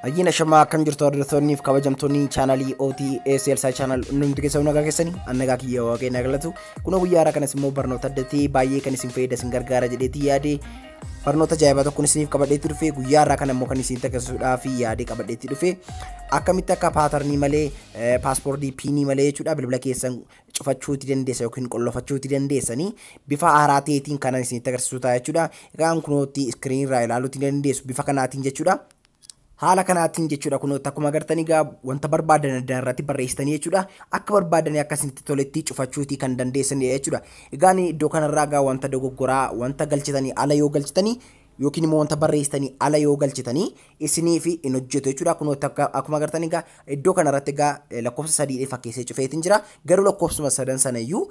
Ajina shama akkam jirtu hordoftoonni fi kabajamtoonni chaanalii OTS Elsay channel nuti keessa nagaa keessanii annagaa kiyya waaqee nagalatu kunoo guyyaa haaraa kanas immoo barnoota addatii baay'ee kan isin fayyada isin gargaara jedheeti yaade barnoota ajaa'ibaa tokko isiniif qabadheetti dhufe guyyaa haaraa kana immoo kan isin taasisuudhaaf yaade qabadheetti dhufe akkamitti akka paatarnii malee paaspoortii piinii malee jechuudha bilbila keessan cufachuuti dandeessa yookiin qollofachuuti dandeessanii bifa haaraa ta'eetiin kan isin agarsiisu ta'a jechuudha egaan kunootti iskiriin irraa ilaaluuti dandeessu bifa kanaatiin jechuudha. Haala kanaatiin jechuudha kunoota akkuma agartanii gaa wanta barbaadan adda irratti barreessitanii jechuudha akka barbaadanii akkasitti toletti cufachuuti kan dandeessanidha jechuudha. Egaan iddoo kanarraa gaa wanta dogoggoraa wanta galchitanii ala yoo galchitanii yookiin immoo wanta barreessitanii ala yoo galchitanii isinii fi hin hojjetu jechuudha. Kunoota akkuma agartanii gaa iddoo kanarratti gaa lakkoofsa 3 fakkeessee cufeetiin jira garuu lakkoofsuma 3 sana iyyuu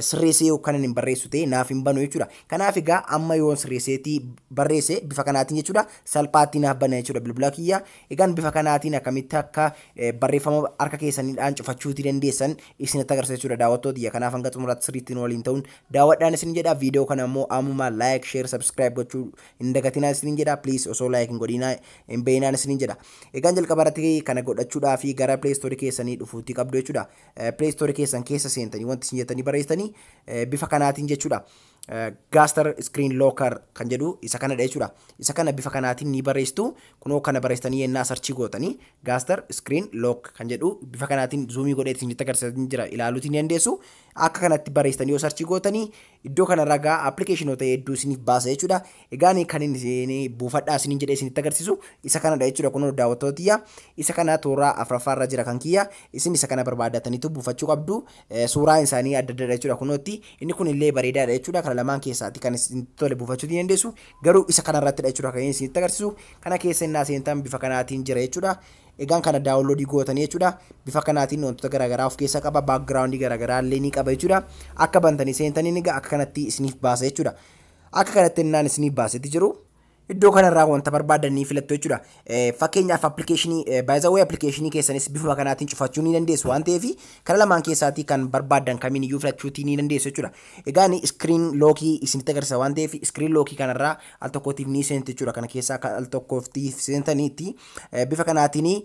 sirreessee yoo kanan hin barreessu ta'e naaf hin banu jechuudha. Kanaaf egaa amma yoo sirreesseetii barreesse bifa kanaatiin jechuudha salphaatti naaf bana jechuudha bilbila kiyya. Egaan bifa kanaatiin akkamitti akka barreeffama harka keessaniidhaan cufachuuti dandeessan isinitti agarsiisa jechuudha daawwattoota. Kanaaf hanga xumuraatti sirriitti waliin ta'uun daawwadhaan isin jedha. Viidiyoo kana immoo ammuma like share subscribe gochuu dagatina isin jedha please osoo like godina hin beeynan isin jedha. Egaan jalqaba irratti kana godhachuudhaa fi gara Play Store keessanii dhufuuti qabdu jechuudha. Play Store keessan keessa seentanii wanti isin jettanii barreessitanii bifa kanaatiin jechuudha. Gaster screen locker kan jedhu isa kana jechuudha. Isa kana bifa kanaatiin ni barreessitu kunoo kana barreessitanii yennaa sarchii gootanii Gaster screen lock kan jedhu bifa kanaatiin zoomii godhee isin agarsiisaa jira ilaaluuti ni dandeessu. Akka kanatti barreessitanii yoo sarchii gootanii iddoo kanarra gaa appilikeeshinoota hedduu isiniif baasa jechuudha. Egaan kan inni buufadhaa isiniin jedhee isinitti agarsiisu isa kanadha jechuudha. Kunoo daawwattootiyya isa kana toora afuraffaarra jira kan kiyya isin isa kana barbaadataniitu buufachuu qabdu. Suuraan isaanii adda adda jechuudha. Kunootti inni kun illee bareedaadha jechuudha. Kana lamaan keessaatti kan isin tole buufachuu ni dandeessu garuu isa kanarratti jechuudha kan isinitti agarsiisu. Kana keessa innaa seentan bifa kanaatiin jira jechuudha. Egaan kana daawunloodii gootanii jechuudha bifa kanaatiin wantoota garaagaraa of keessaa qaba baakgiraawundii garaagaraa illee ni qaba jechuudha. Akka bantanii seentanii egaa akka kanatti isiniif baasa jechuudha. Akka kanatti innaan isiniif baasetti jiru iddoo kanarraa wanta barbaadanii filattu jechuudha. Fakkeenyaaf appilikeeshinii by the way appilikeeshinii keessanis bifa kanaatiin cufachuu ni dandeessu waan ta'eef kana lamaan keessaatii kan barbaadan kamiin iyyuu filachuutii ni dandeessu jechuudha. Egaan iskiriin lookii isinitti agarsiisa waan ta'eef iskiriin lookii kanarraa al tokkootiif ni seenti jechuudha. Kana keessaa al tokkootiif seentaniitti bifa kanaatiin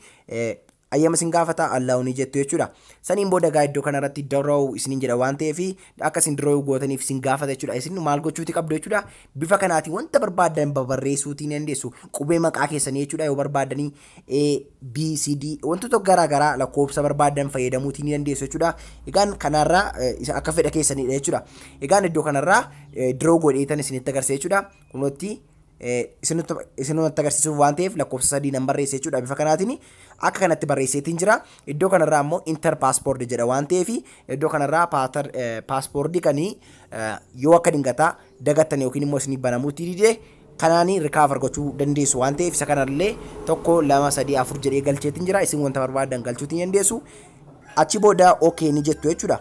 ayyama isin gaafata allaa'uuni jettu jechuudha. Saniin booda gaa iddoo kanarratti draw isiniin jedha waan ta'eef akka isin draw gootaniif isin gaafata jechuudha. Isin maal gochuuti qabdu jechuudha. Bifa kanaatiin wanta barbaadan barreessuutii ni dandeessu. Qubee maqaa keessanii jechuudha yoo barbaadanii A B C D wantoota garaagaraa lakkoofsa barbaadan fayyadamuutii ni dandeessu jechuudha. Egaan kanarraa akka fedha keessaniidha jechuudha. Egaan iddoo kanarraa draw godheetan isinitti agarsiisa jechuudha. Kunootti isinumatti agarsiisuuf waan ta'eef lakkoofsa 3 nan barreesse jechuudha. Bifa kanaatiin akka kanatti barreesseetiin jira. Iddoo kanarraa immoo inter passport jedha waan ta'eef iddoo kanarraa paaspoortii kanii yoo akka dingataa dagattan yookiin immoo isinii banamuutti didee kanaanii rikaavar gochuu dandeessu waan ta'eef isa kanallee 1 2 3 4 jedhee galcheetiin jira. Isin wanta barbaadan galchuutiin dandeessu achi booda okay ni jettu jechuudha.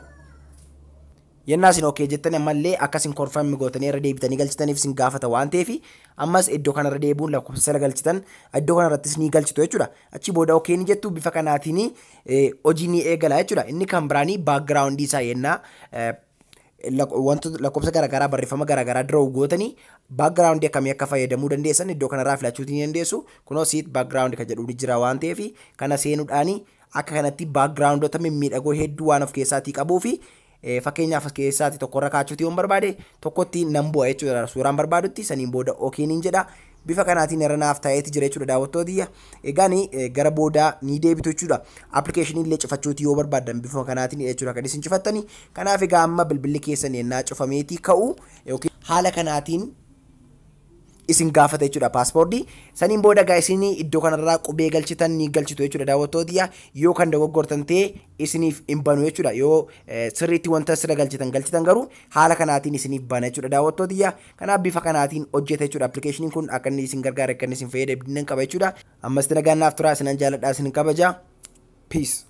Yennaa isin okay jettanii ammallee akkasin confirm gootanii irra deebitanii galchitaniif isin gaafata waan ta'eef ammas iddoo kanarra deebuun lakkoofsa galchitan iddoo kanarrattis ni galchitu jechuudha. Achi booda okay ni jettu bifa kanaatiin hojii ni eegala jechuudha. Inni kan biraanii baakgiraawundii isaa yennaa wantoota lakkoofsa garaagaraa barreeffama garaagaraa draw gootanii baakgiraawundii akkamii akka fayyadamuu dandeessan iddoo kanarraa filachuutii ni dandeessu. Kunoo siit baakgiraawundii kan jedhu jira waan ta'eef kana seenuudhaanii akka kanatti baakgiraawundoota mimmiidhagoo hedduu waan of keessaatii qabuu fi fakkeenyaaf keessaatti tokkorra kaachuutii yoon barbaade tokkotti nan bu'a jechuudha. Suuraan barbaadutti saniin booda okay niin jedha. Bifa kanaatiin irra naaf ta'eeti jira jechuudha daawwattootiyya. Egaan gara booda ni deebitu jechuudha. Appilikeeshinii illee cufachuutii yoo barbaadan bifa kanaatiin jechuudha kan isin cufattanii. Kanaaf egaa amma bilbilli keessan yennaa cufameetii ka'u yookiin haala kanaatiin isin gaafata jechuudha paaspoortii. Saniin booda gaa isin iddoo kanarraa qubee galchitan ni galchitu jechuudha daawwattootiyya. Yoo kan dogoggortan ta'e isiniif hin banu jechuudha. Yoo sirriitti wanta sirra galchitan garuu haala kanaatiin isiniif bana jechuudha daawwattootiyya. Kanaaf bifa kanaatiin hojjeta jechuudha appilikeeshiniin kun akka inni isin gargaara akka inni isin fayyada qaba jechuudha. Ammas nagaan naaf tura isinan jaalladhaa isin kabaja. Peace.